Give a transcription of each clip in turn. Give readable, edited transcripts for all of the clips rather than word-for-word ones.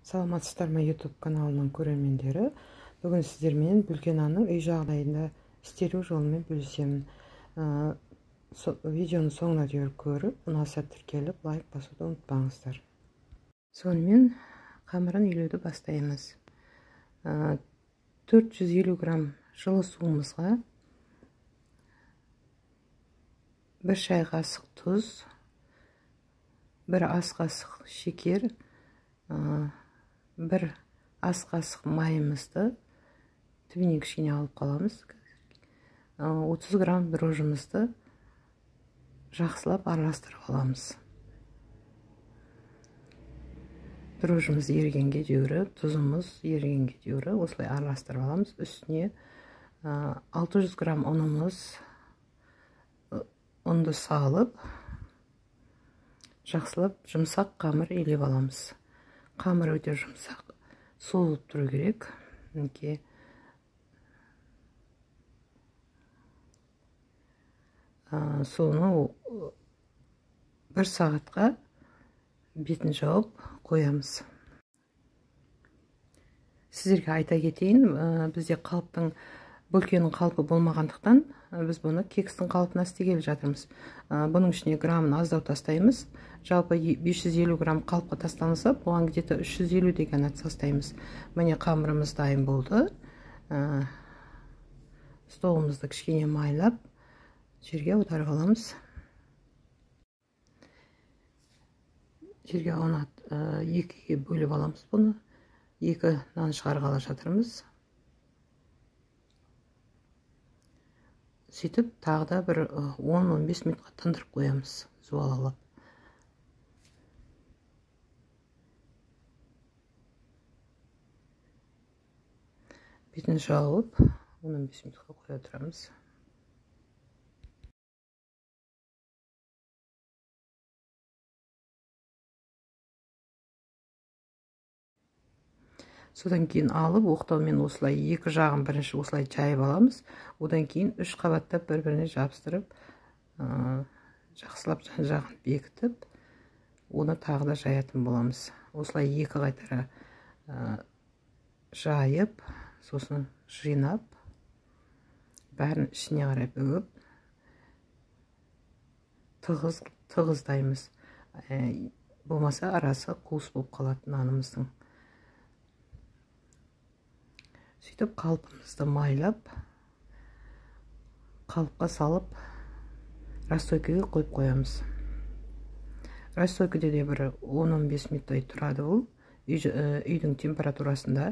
Саламатсыздар ма YouTube каналының көрермендері. Бүгін сіздермен Бүлкенаның үй жағдайында істелу жолымен бөлісемін. Видеоны соңына дейін көріп, ұнаса тіркеліп, лайк басуды ұмытпаңыздар. Сонымен қамырын илеуді бастаймыз. 450 грамм жылы суымызға 1 шай қасық тұз, 1 ас қасық шекер, 1 ас қасық майымызды түбінен кішкене алып қаламыз. 30 грамм дрожжымызды жақсылап араластырып аламыз. Дрожжымыз ерігенге дейін, тұзымыз ерігенге дейін осылай араластырып аламыз. Үстіне 600 грамм ұнды салып, жақсылап жұмсақ қамыр илеп аламыз. Қамыр өте жұмсақ, суылып тұру керек. Соны 1 сағатқа бетін жауып қоямыз. Сіздерге айта кетейін, бізде қалыптың бөлкенің қалпы болмағандықтан біз бұны кекстің қалпына істегелі жатырмыз. Бұның ішіне граммын аздау тастаймыз. Жалпы 550 грамм қалыпқа тасталынса, бұған где-то 350 деген тастаймыз. Міне қамырымыз дайын болды. Столымызды кішкене майлап жерге аударып аламыз. Жерге аунап екіге бөліп аламыз бұны. 2 нан шығарғалы жатырмыз. Сөйтіп, тағы да бір 10-15 минутқа тындырып қоямыз, зуалалап. Бетін жауып, 15 минутқа қоя тұрамыз. Содан кейін алып, оқтаумен осылай екі жағын бірінші осылай жайып аламыз. Одан кейін 3 қабаттап бір-біріне жабыстырып, жақсылап жан-жағын бекітіп, оны тағы да жаятын боламыз. Осылай 2 қайтара жайып, сосын жинап, бәрін ішіне қарай бөгіп, тығыздаймыз. Болмаса арасы қуыс болып қалады нанымыздың. Сөйтіп қалпымызды майлап, қалыпқа салып, расстойкаға қойып қоямыз. Расстойкада де бір 10-15 минуттай тұрады ол, үйдің температурасында.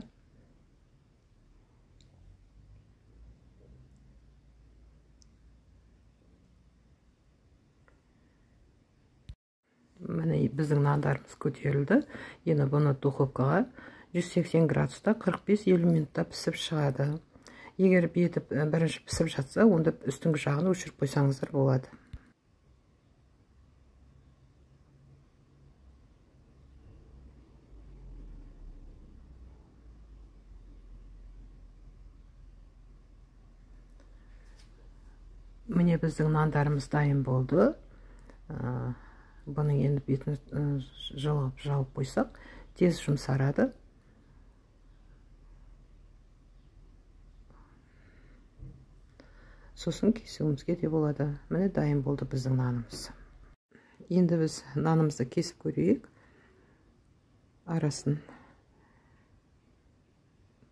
Міне біздің нандарымыз көтерілді. Енді бұны духовкаға 180 градуста 45-50 минутта пісіп шығады. Егер беті бірінші пісіп жатса, онда үстіңгі жағын өшіріп қойсаңыздар болады. Міне біздің нандарымыз дайын болды. Бұның енді бетін жауып қойсақ, тез жұмсарады. Сосын кесуімізге де болады. Міне дайын болды біздің нанымыз. Енді біз нанымызды кесіп көрейік. Арасын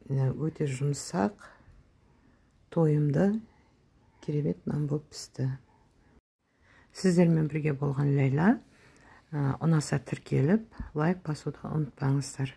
өте жұмсақ, тойымды, керемет нан болып пісті. Сіздермен бірге болған Лейла. Ұнаса тіркеліп, лайк басуды ұмытпаңыздар.